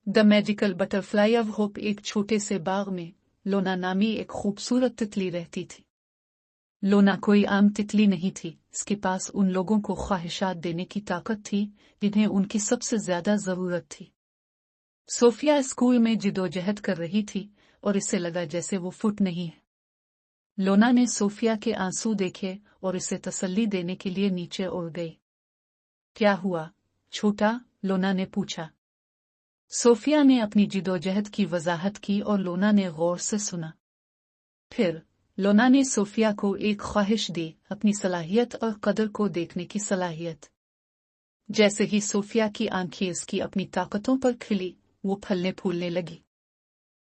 The magical butterfly of hope. एक छोटे से बाग में लोना नामी एक खूबसूरत तितली रहती थी। लोना कोई आम तितली नहीं थी, इसके पास उन लोगों को ख्वाहिशात देने की ताकत थी जिन्हें उनकी सबसे ज्यादा जरूरत थी। सोफिया स्कूल में जिदोजहद कर रही थी और इसे लगा जैसे वो फुट नहीं है। लोना ने सोफिया के आंसू देखे और इसे तसल्ली देने के लिए नीचे उड़ गई। क्या हुआ छोटा? लोना ने पूछा। सोफिया ने अपनी जिदोजहद की वजाहत की और लोना ने गौर से सुना। फिर लोना ने सोफिया को एक ख्वाहिश दी, अपनी सलाहियत और कदर को देखने की सलाहियत। जैसे ही सोफिया की आंखें इसकी अपनी ताकतों पर खिली, वो फलने फूलने लगी।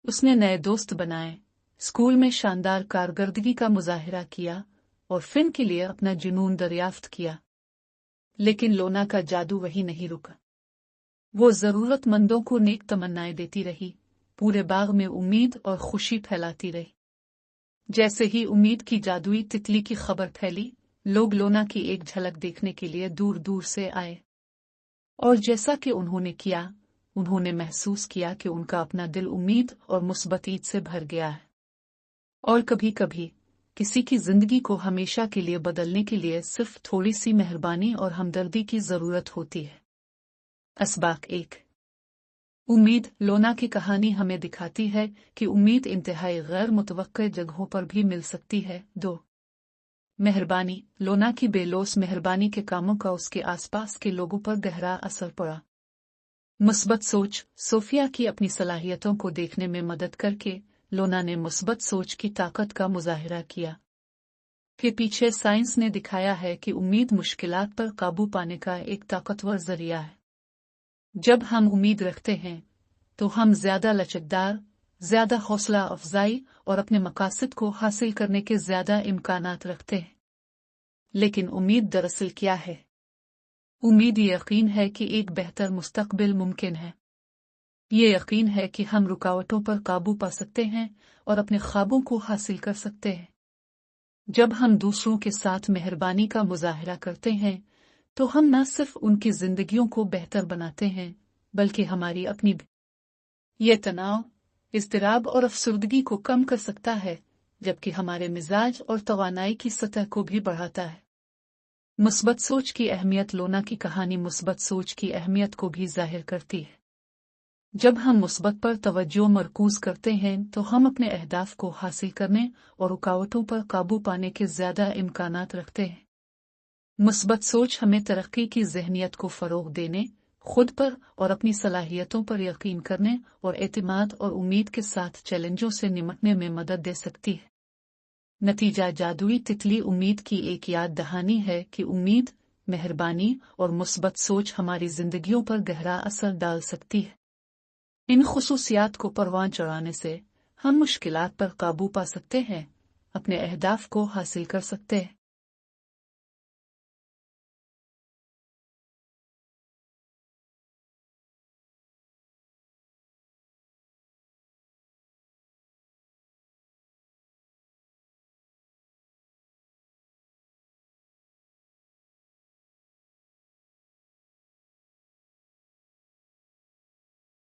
उसने नए दोस्त बनाए, स्कूल में शानदार कारकर्दगी का मुजाहिरा किया और फिन के लिए अपना जुनून दरियाफ्त किया। लेकिन लोना का जादू वही नहीं रुका। वो जरूरतमंदों को नेक तमन्नाएं देती रही, पूरे बाग में उम्मीद और खुशी फैलाती रही। जैसे ही उम्मीद की जादुई तितली की खबर फैली, लोग लोना की एक झलक देखने के लिए दूर दूर से आए। और जैसा कि उन्होंने किया, उन्होंने महसूस किया कि उनका अपना दिल उम्मीद और मुस्बतीत से भर गया है। और कभी कभी किसी की जिंदगी को हमेशा के लिए बदलने के लिए सिर्फ थोड़ी सी मेहरबानी और हमदर्दी की जरूरत होती है। असबाक 1। उम्मीद। लोना की कहानी हमें दिखाती है कि उम्मीद इंतहाई गैर मुतवक्के जगहों पर भी मिल सकती है। 2। मेहरबानी। लोना की बेलोस मेहरबानी के कामों का उसके आसपास के लोगों पर गहरा असर पड़ा। मुस्बत सोच। सोफिया की अपनी सलाहियतों को देखने में मदद करके लोना ने मुस्बत सोच की ताकत का मुजाहिरा किया। के पीछे साइंस ने दिखाया है कि उम्मीद मुश्किलात पर काबू पाने का एक ताकतवर जरिया है। जब हम उम्मीद रखते हैं तो हम ज्यादा लचकदार, ज्यादा हौसला अफजाई और अपने मकासद को हासिल करने के ज्यादा इम्कानात रखते हैं। लेकिन उम्मीद दरअसल क्या है? उम्मीद ये यकीन है कि एक बेहतर मुस्तकबिल मुमकिन है। ये यकीन है कि हम रुकावटों पर काबू पा सकते हैं और अपने ख्वाबों को हासिल कर सकते हैं। जब हम दूसरों के साथ मेहरबानी का मुजाहिरा करते हैं तो हम न सिर्फ उनकी जिंदगियों को बेहतर बनाते हैं, बल्कि हमारी अपनी भी। ये तनाव, इज़्तिराब और अफसुर्दगी को कम कर सकता है, जबकि हमारे मिजाज और तवानाई की सतह को भी बढ़ाता है। मुस्बत सोच की अहमियत। लोना की कहानी मुस्बत सोच की अहमियत को भी जाहिर करती है। जब हम मुस्बत पर तवज्जो मरकूज करते हैं तो हम अपने अहदाफ को हासिल करने और रुकावटों पर काबू पाने के ज्यादा इम्कानात रखते हैं। मुस्बत सोच हमें तरक्की की ज़हनियत को फ़रोग़ देने, खुद पर और अपनी सलाहियतों पर यकीन करने और एतमाद और उम्मीद के साथ चैलेंजों से निपटने में मदद दे सकती है। नतीजा। जादुई तितली उम्मीद की एक याद दहानी है कि उम्मीद, मेहरबानी और मुस्बत सोच हमारी जिंदगियों पर गहरा असर डाल सकती है। इन खुसूसियात को परवान चढ़ाने से हम मुश्किलात पर काबू पा सकते हैं, अपने अहदाफ को हासिल कर सकते हैं।